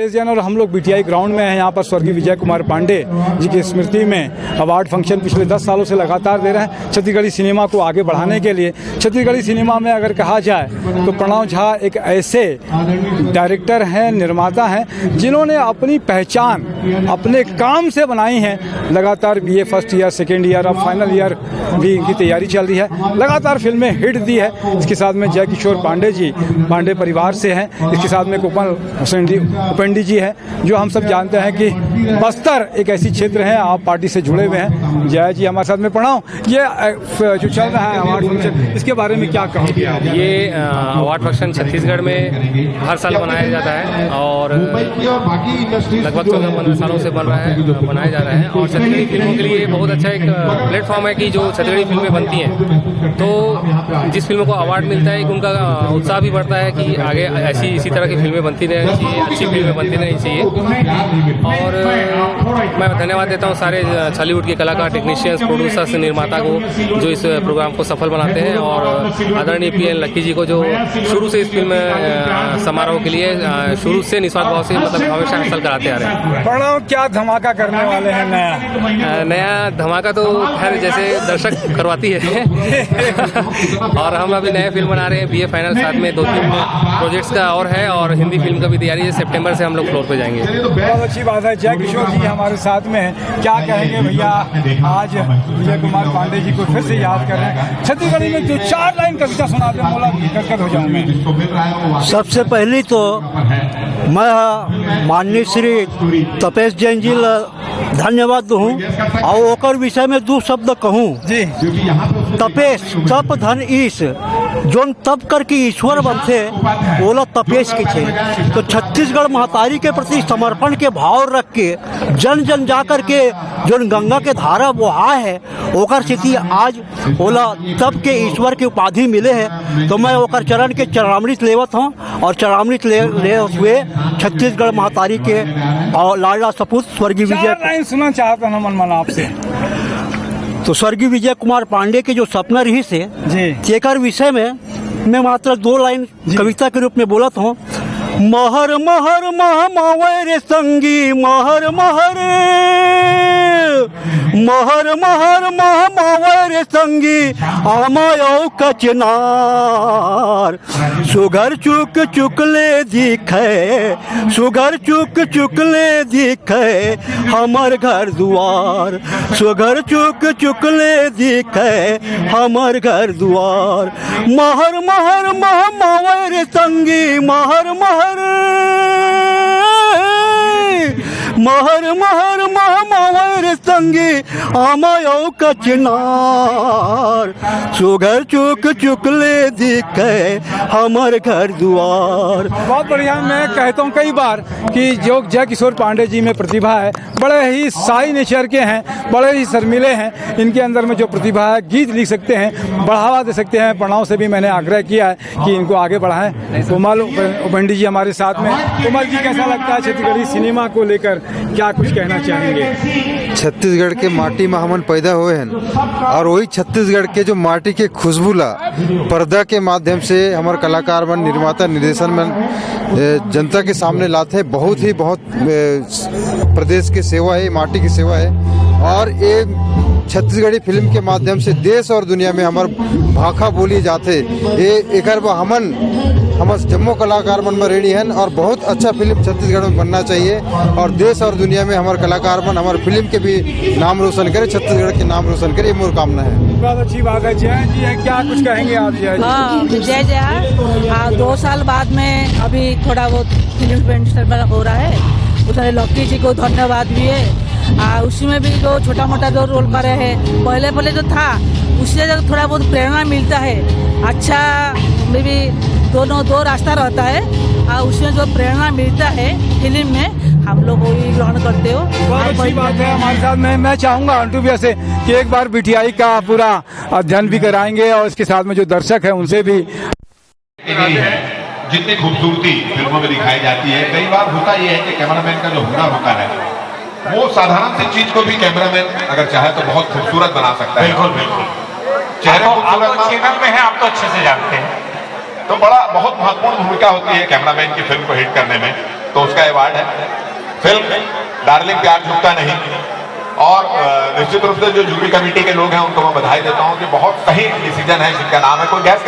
और हम लोग बीटीआई ग्राउंड में हैं। यहाँ पर स्वर्गीय विजय कुमार पांडे जी की स्मृति में अवार्ड फंक्शन पिछले 10 सालों से लगातार दे रहे हैं छत्तीसगढ़ी सिनेमा को आगे बढ़ाने के लिए। छत्तीसगढ़ी सिनेमा में अगर कहा जाए तो प्रणव झा एक ऐसे डायरेक्टर हैं, निर्माता हैं जिन्होंने अपनी पहचान अपने काम से बनाई है। लगातार BA first year, second year, अब फाइनल ईयर भी इनकी तैयारी चल रही है। लगातार फिल्में हिट दी है। इसके साथ में जय किशोर पांडे जी पांडे परिवार से हैं। इसके साथ में उपेंडी जी है, जो हम सब जानते हैं कि बस्तर एक ऐसी क्षेत्र है, आप पार्टी से जुड़े हुए हैं। जय जी हमारे साथ में। प्रणव, ये जो चल रहा है अवार्ड फंक्शन, इसके बारे में क्या कहोगे आप? ये अवार्ड फंक्शन छत्तीसगढ़ में हर साल मनाया जाता है और लगभग 14-15 सालों से मनाया जा रहा है। और छत्तीसगढ़ी फिल्मों के लिए बहुत अच्छा एक प्लेटफॉर्म है कि जो छत्तीसगढ़ी फिल्में बनती हैं तो जिस फिल्मों को अवार्ड मिलता है उनका उत्साह भी बढ़ता है कि आगे इसी तरह की फिल्में बनती रहनी चाहिए, अच्छी फिल्में बनती रहनी चाहिए। और मैं धन्यवाद देता हूँ सारे बॉलीवुड के कलाकार, टेक्नीशियंस, प्रोड्यूसर्स, निर्माता को जो इस प्रोग्राम को सफल बनाते हैं। और आदरणीय पीएन लक्की जी को जो शुरू से इस फिल्म समारोह के लिए शुरू से निस्वार्थ भाव से मतलब हमेशा हासिल कराते आ रहे हैं। प्रणव, क्या धमाका करने वाले हैं नया धमाका तो खैर जैसे दर्शक करवाती है और हम अभी नए फिल्म बना रहे हैं बीए फाइनल, साथ में 2-3 प्रोजेक्ट्स का और है और हिंदी फिल्म का भी तैयारी है। सितंबर से हम लोग फ्लोर पे जाएंगे। बहुत अच्छी बात है। जय किशोर जी हमारे साथ में हैं। क्या कहेंगे भैया, आज विजय कुमार पांडे जी को फिर से याद कर रहे हैं। छत्तीसगढ़ी में जो 4 लाइन कविता सुनाते हैं, बोला गदगद हो जाऊं मैं। सबसे पहली तो मैं माननीय श्री तपेश जैन जी धन्यवाद दूँ और ओकर विषय में 2 शब्द कहूँ जी। तपेश तप धन ईश, जोन तप करके ईश्वर बनते ओला तपेश के छे। तो छत्तीसगढ़ महतारी के प्रति समर्पण के भाव रख के जन जन जा कर के जोन गंगा के धारा बहा है ओकर स्थिति आज ओला तप के ईश्वर की उपाधि मिले है। तो मैं ओकर चरण के चरणामृत लेवत हूँ और चरणामृत ले हुए छत्तीसगढ़ महतारी के और लाडला सपूत स्वर्गीय विजय सुनना चाहता हूँ मन आपसे। तो स्वर्गीय विजय कुमार पांडे के जो सपना रही से तेकर विषय में मैं मात्र 2 लाइन कविता के रूप में बोलत हूँ। महर महर मह मावे संगी, महर महर महर महर मह मावे संगी, आमायो कचनार सुगर चुक चुकले दिखे, सुगर चुक चुकले दिखे हमर घर दुआर, सुगर चुक चुकले दिखे हमर घर दुआर। महर महर मह मावे संगी, महर महर महर महर मह मावर संगी, आमायो कचनार सुगर चुक चुकले दिखे हमर घर दुआर। बहुत बढ़िया। मैं कहता हूँ कई बार कि जो जय किशोर पांडे जी में प्रतिभा है, बड़े ही साई नेचर के हैं, बड़े ही शर्मीले हैं। इनके अंदर में जो प्रतिभा है, गीत लिख सकते हैं, बढ़ावा दे सकते हैं। प्रणव से भी मैंने आग्रह किया है कि इनको आगे बढ़ाएं। कोमल उपेंडी जी हमारे साथ में। कोमल जी, कैसा लगता है छत्तीसगढ़ी सिनेमा को लेकर, क्या कुछ कहना चाहेंगे? छत्तीसगढ़ के माटी में हमन पैदा हुए हैं और वही छत्तीसगढ़ के जो माटी के खुशबू ला पर्दा के माध्यम से हमारे कलाकार मन, निर्माता, निर्देशन में जनता के सामने लाते हैं। बहुत प्रदेश की सेवा है, माटी की सेवा है। और ये छत्तीसगढ़ी फिल्म के माध्यम से देश और दुनिया में हमार भाखा बोली जाते। ये एक हमर जम्मो कलाकार मन में रेडी हैं और बहुत अच्छा फिल्म छत्तीसगढ़ में बनना चाहिए और देश और दुनिया में हमारे कलाकार मन हमारे फिल्म के भी नाम रोशन करे, छत्तीसगढ़ के नाम रोशन करे, ये मोर कामना है। बहुत अच्छी बात है। जय जी है, क्या कुछ कहेंगे आप? जय जय। 2 साल बाद में अभी थोड़ा बहुत फिल्म हो रहा है, उसमें लक्की जी को धन्यवाद भी है। उसी में भी जो छोटा मोटा जो रोल करे हैं, पहले जो था उससे थोड़ा बहुत प्रेरणा मिलता है। अच्छा में भी दो रास्ता रहता है और उसमें जो प्रेरणा मिलता है फिल्म में, हम लोग वही ग्रहण करते हो। बहुत अच्छी बात है। हमारे साथ में मैं चाहूँगा अंटू भैया से कि एक बार बीटीआई का पूरा अध्ययन भी कराएंगे और इसके साथ में जो दर्शक है उनसे भी। जितनी खूबसूरती फिल्मों में दिखाई जाती है, कई बार होता यह है कि कैमरामैन का जो हुनर होता है वो साधारण सी चीज को भी कैमरामैन अगर चाहे तो बहुत खूबसूरत बना सकता है। बिल्कुल बिल्कुल। चेहरे आप तो चैनल में है, आप तो अच्छे से जानते हैं। तो बहुत महत्वपूर्ण भूमिका होती है कैमरामैन की फिल्म को हिट करने में। तो उसका अवार्ड है। फिल्म डार्लिंग प्यार झुकता नहीं, और निश्चित रूप से जो जूरी कमेटी के लोग हैं उनको मैं बधाई देता हूं कि बहुत सही डिसीजन है जिनका नाम है। कोई गैस